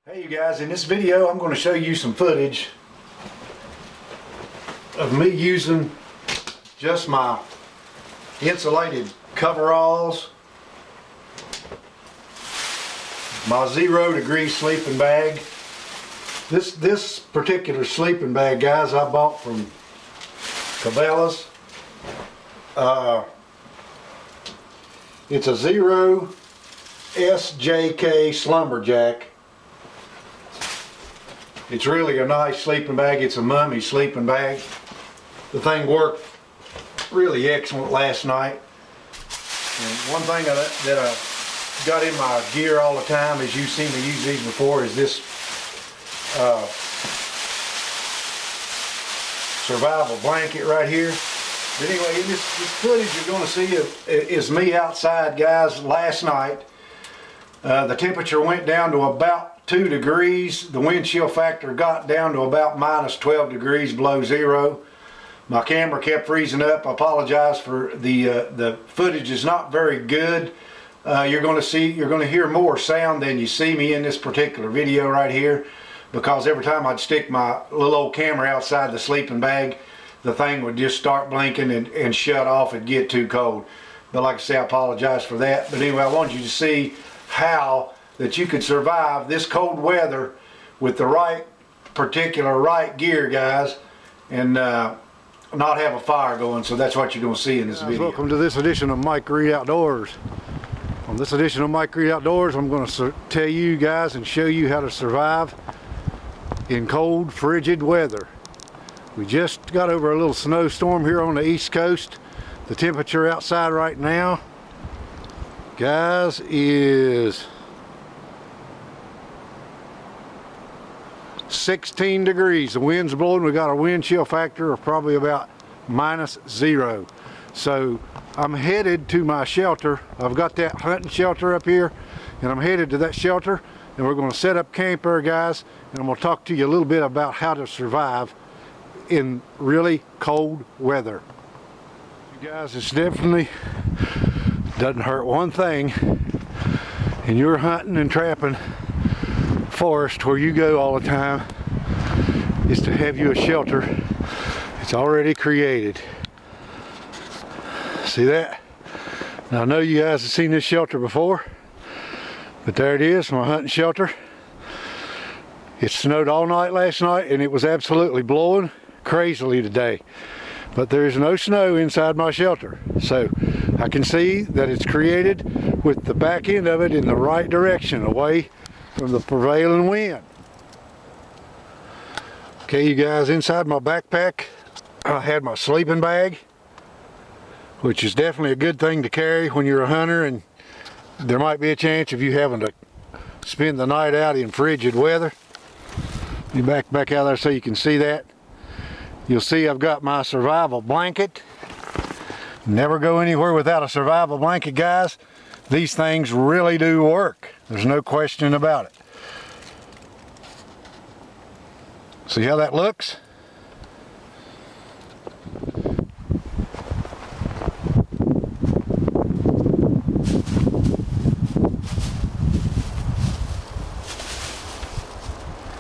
Hey you guys, in this video I'm going to show you some footage of me using just my insulated coveralls, my 0 degree sleeping bag. This particular sleeping bag, guys, I bought from Cabela's. It's a 0 SJK Slumberjack. It's really a nice sleeping bag. It's a mummy sleeping bag. The thing worked really excellent last night. And one thing that I got in my gear all the time, as you've seen me use these before, is this survival blanket right here. But anyway, in this footage you're going to see is me outside, guys, last night. The temperature went down to about 2 degrees. The wind chill factor got down to about minus 12 degrees below zero. My camera kept freezing up. I apologize for the footage is not very good. You're going to hear more sound than you see me in this particular video right here, because every time I'd stick my little old camera outside the sleeping bag, the thing would just start blinking and shut off and get too cold. But like I say, I apologize for that. But anyway, I want you to see how that you could survive this cold weather with the right gear, guys, and not have a fire going. So that's what you're going to see in this video. Welcome to this edition of Mike Reed Outdoors. On this edition of Mike Reed Outdoors, I'm going to tell you guys and show you how to survive in cold, frigid weather. We just got over a little snowstorm here on the East Coast. The temperature outside right now, guys, is 16 degrees. The wind's blowing. We got a wind chill factor of probably about minus 0. So I'm headed to my shelter. I've got that hunting shelter up here, and I'm headed to that shelter, and we're going to set up camp there, guys, and I'm going to talk to you a little bit about how to survive in really cold weather. You guys, it's definitely doesn't hurt one thing, and you're hunting and trapping forest where you go all the time, is to have you a shelter. It's already created. See that? Now I know you guys have seen this shelter before, but there it is, my hunting shelter. It snowed all night last night, and it was absolutely blowing crazily today, but there's no snow inside my shelter. So I can see that it's created with the back end of it in the right direction, away from the prevailing wind. Okay, you guys, inside my backpack I had my sleeping bag, which is definitely a good thing to carry when you're a hunter, and there might be a chance of you having to spend the night out in frigid weather. You back out there so you can see that. You'll see I've got my survival blanket. Never go anywhere without a survival blanket, guys. These things really do work. There's no question about it. See how that looks?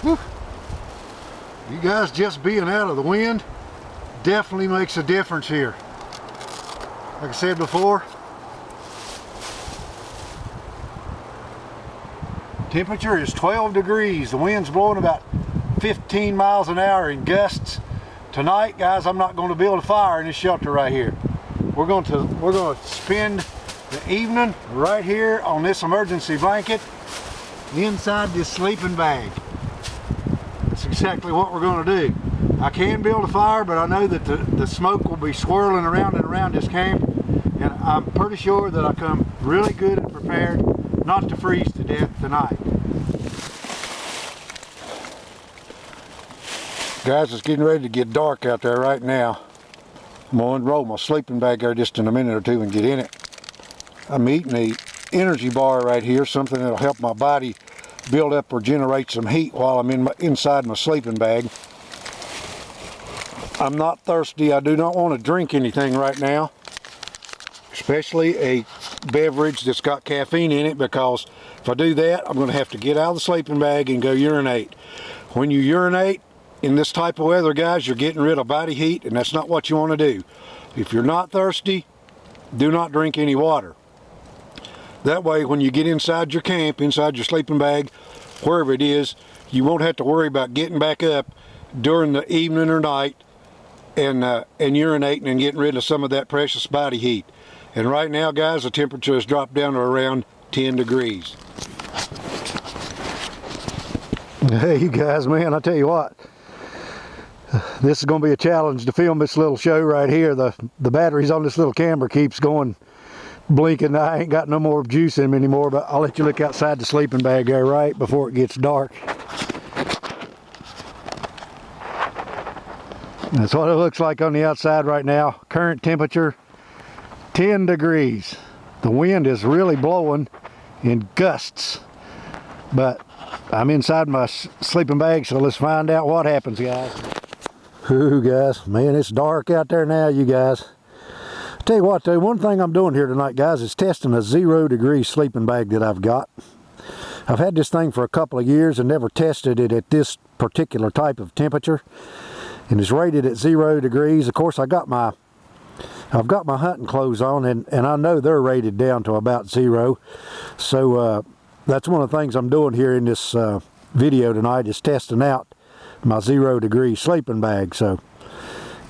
Whew. You guys, just being out of the wind definitely makes a difference here. Like I said before, temperature is 12 degrees. The wind's blowing about 15 miles an hour in gusts. Tonight, guys, I'm not going to build a fire in this shelter right here. We're going to spend the evening right here on this emergency blanket inside this sleeping bag. That's exactly what we're going to do. I can build a fire, but I know that the smoke will be swirling around and around this camp, and I'm pretty sure that I come really good and prepared not to freeze to death tonight. Guys, it's getting ready to get dark out there right now. I'm going to unroll my sleeping bag there just in a minute or two and get in it. I'm eating a energy bar right here, something that'll help my body build up or generate some heat while I'm inside my sleeping bag. I'm not thirsty. I do not want to drink anything right now, especially a beverage that's got caffeine in it, because If I do that, I'm going to have to get out of the sleeping bag and go urinate. When you urinate in this type of weather, guys, you're getting rid of body heat, and that's not what you want to do. If you're not thirsty, do not drink any water. That way, when you get inside your camp, inside your sleeping bag, wherever it is, you won't have to worry about getting back up during the evening or night and urinating and getting rid of some of that precious body heat. And right now, guys, the temperature has dropped down to around 10 degrees. Hey, you guys, man, I tell you what, this is going to be a challenge to film this little show right here. The batteries on this little camera keeps going blinking. I ain't got no more juice in them anymore, but I'll let you look outside the sleeping bag there right before it gets dark. That's what it looks like on the outside right now. Current temperature 10 degrees. The wind is really blowing in gusts, but I'm inside my sleeping bag, so let's find out what happens, guys. Ooh, guys, man, it's dark out there now, you guys. Tell you what, though, one thing I'm doing here tonight, guys, is testing a 0-degree sleeping bag that I've got. I've had this thing for a couple of years and never tested it at this particular type of temperature, and it's rated at 0 degrees. Of course, I've got my hunting clothes on, and I know they're rated down to about 0. So that's one of the things I'm doing here in this video tonight, is testing out my 0-degree sleeping bag. So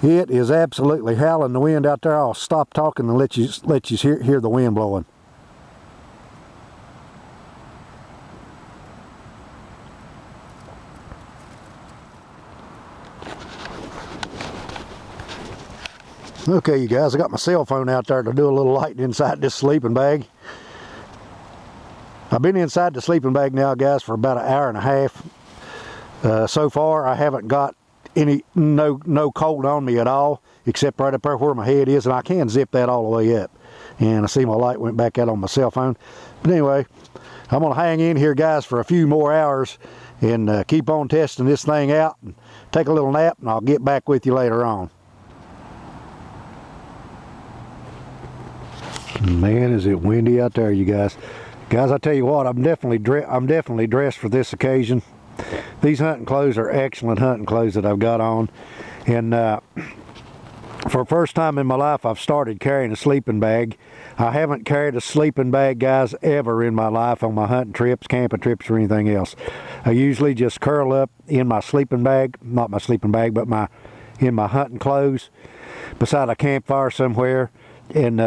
it is absolutely howling the wind out there. I'll stop talking and let you hear the wind blowing. Okay, you guys, I got my cell phone out there to do a little lighting inside this sleeping bag. I've been inside the sleeping bag now, guys, for about an hour and a half. So far, I haven't got no cold on me at all, except right up there where my head is, and I can zip that all the way up. And I see my light went back out on my cell phone. But anyway, I'm gonna hang in here, guys, for a few more hours and keep on testing this thing out and take a little nap, and I'll get back with you later on. Man, is it windy out there, you guys. Guys, I tell you what, I'm definitely dressed for this occasion. These hunting clothes are excellent hunting clothes that I've got on. And for the first time in my life, I've started carrying a sleeping bag. I haven't carried a sleeping bag, guys, ever in my life on my hunting trips, camping trips, or anything else. I usually just curl up in my sleeping bag, not my sleeping bag, but in my hunting clothes beside a campfire somewhere, and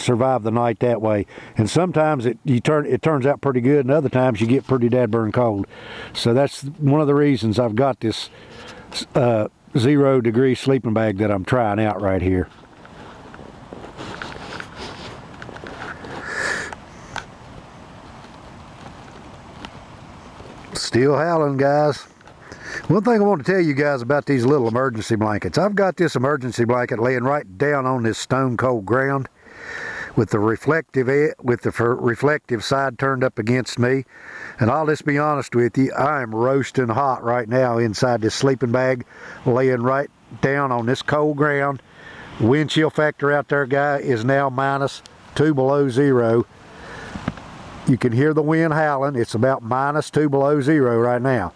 survive the night that way. And sometimes it turns out pretty good, and other times you get pretty dadburn cold. So that's one of the reasons I've got this 0-degree sleeping bag that I'm trying out right here. Still howling, guys. One thing I want to tell you guys about these little emergency blankets. I've got this emergency blanket laying right down on this stone cold ground with the reflective side turned up against me. And I'll just be honest with you, I am roasting hot right now inside this sleeping bag, laying right down on this cold ground. Wind chill factor out there, guy, is now -2 below 0. You can hear the wind howling. It's about -2 below 0 right now.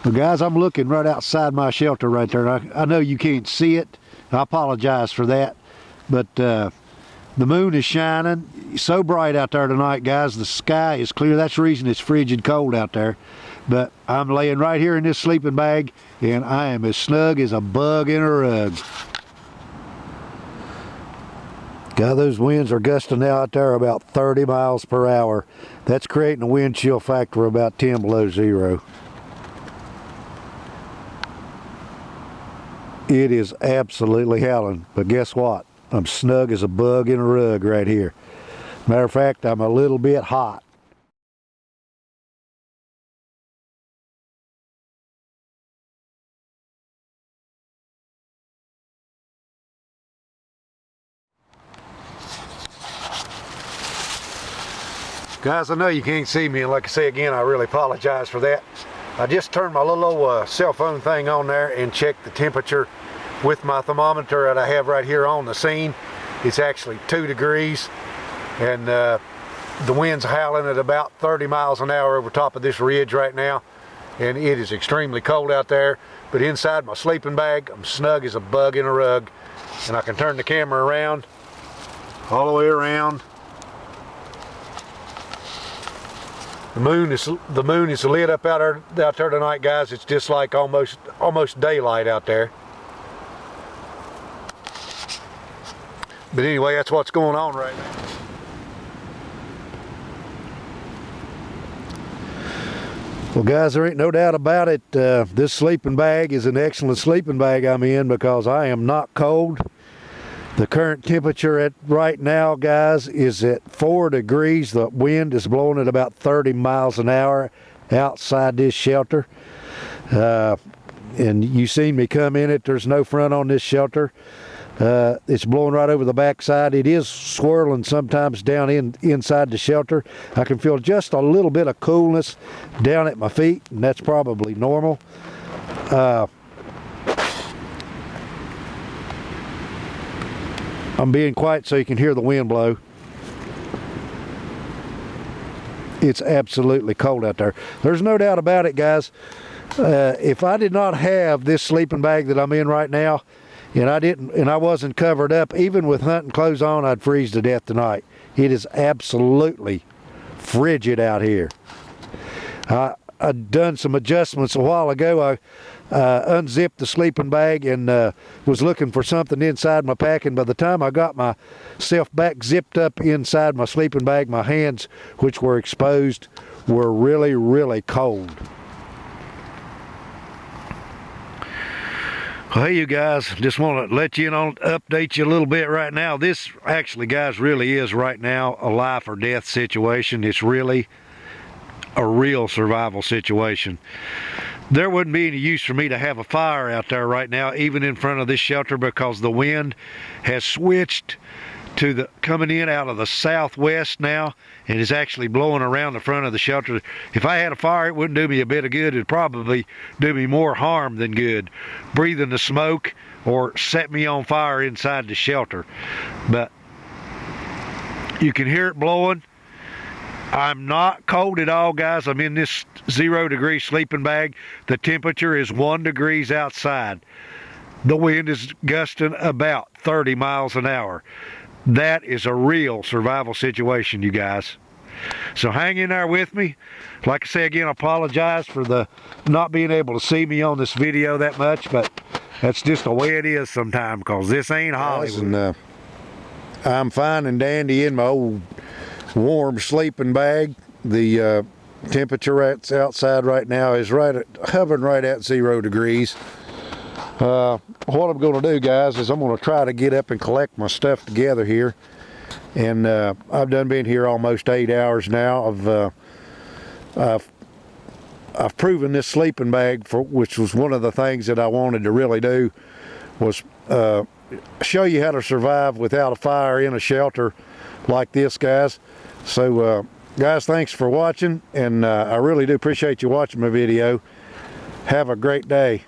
Well, guys, I'm looking right outside my shelter right there. I know you can't see it. I apologize for that. But the moon is shining so bright out there tonight, guys. The sky is clear. That's the reason it's frigid cold out there. But I'm laying right here in this sleeping bag, and I am as snug as a bug in a rug. God, those winds are gusting out there about 30 miles per hour. That's creating a wind chill factor of about 10 below 0. It is absolutely howling, but guess what? I'm snug as a bug in a rug right here. Matter of fact, I'm a little bit hot. Guys, I know you can't see me, and like I say again, I really apologize for that. I just turned my little old cell phone thing on there and checked the temperature with my thermometer that I have right here on the scene. It's actually 2 degrees, and the wind's howling at about 30 miles an hour over top of this ridge right now, and it is extremely cold out there. But inside my sleeping bag, I'm snug as a bug in a rug, and I can turn the camera around all the way around. The moon is lit up out there tonight, guys. It's just like almost daylight out there. But anyway, that's what's going on right now. Well, guys, there ain't no doubt about it. This sleeping bag is an excellent sleeping bag I'm in, because I am not cold. The current temperature right now, guys, is at 4 degrees. The wind is blowing at about 30 miles an hour outside this shelter. And you seen me come in it. There's no front on this shelter. It's blowing right over the backside. It is swirling sometimes down inside the shelter. I can feel just a little bit of coolness down at my feet, and that's probably normal. I'm being quiet so you can hear the wind blow. It's absolutely cold out there. There's no doubt about it, guys. If I did not have this sleeping bag that I'm in right now, and I wasn't covered up, even with hunting clothes on, I'd freeze to death tonight. It is absolutely frigid out here. I'd done some adjustments a while ago. I unzipped the sleeping bag and was looking for something inside my pack, and by the time I got myself back zipped up inside my sleeping bag, my hands, which were exposed, were really, really cold. Well, hey, you guys, just want to let you know, update you a little bit right now. This actually, guys, really is right now a life or death situation. It's really a real survival situation. There wouldn't be any use for me to have a fire out there right now, even in front of this shelter, because the wind has switched to coming in out of the southwest now, and is actually blowing around the front of the shelter. If I had a fire, it wouldn't do me a bit of good. It'd probably do me more harm than good, breathing the smoke or set me on fire inside the shelter. But you can hear it blowing. I'm not cold at all, guys. I'm in this 0 degree sleeping bag. The temperature is 1 degrees outside. The wind is gusting about 30 miles an hour. That is a real survival situation, you guys. So hang in there with me. Like I say again, I apologize for the not being able to see me on this video that much, but that's just the way it is sometimes, because this ain't Hollywood. And, I'm fine and dandy in my old warm sleeping bag. The temperature outside right now is hovering right at 0 degrees. What I'm going to do, guys, is I'm going to try to get up and collect my stuff together here. And I've done been here almost 8 hours now. I've proven this sleeping bag, which was one of the things that I wanted to really do, was show you how to survive without a fire in a shelter like this, guys. So guys, thanks for watching, and I really do appreciate you watching my video. Have a great day.